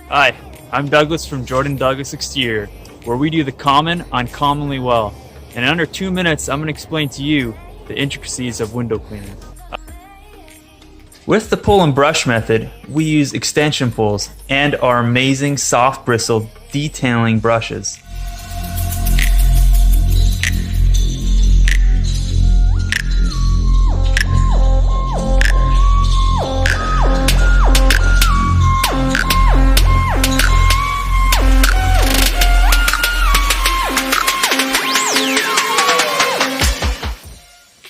Hi, I'm Douglas from Jordan Douglas Exterior, where we do the common uncommonly well. And in under 2 minutes, I'm going to explain to you the intricacies of window cleaning. With the pull and brush method, we use extension pulls and our amazing soft bristled detailing brushes.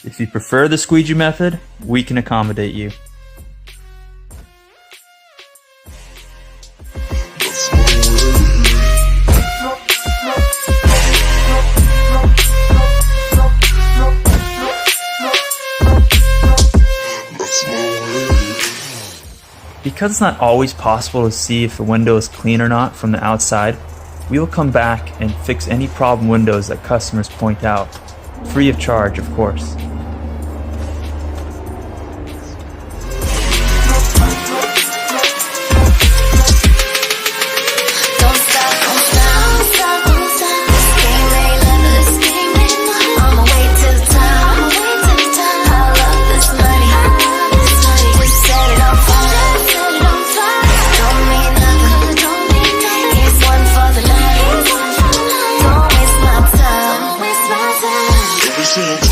If you prefer the squeegee method, we can accommodate you. Because it's not always possible to see if the window is clean or not from the outside, we will come back and fix any problem windows that customers point out, free of charge, of course. Appreciate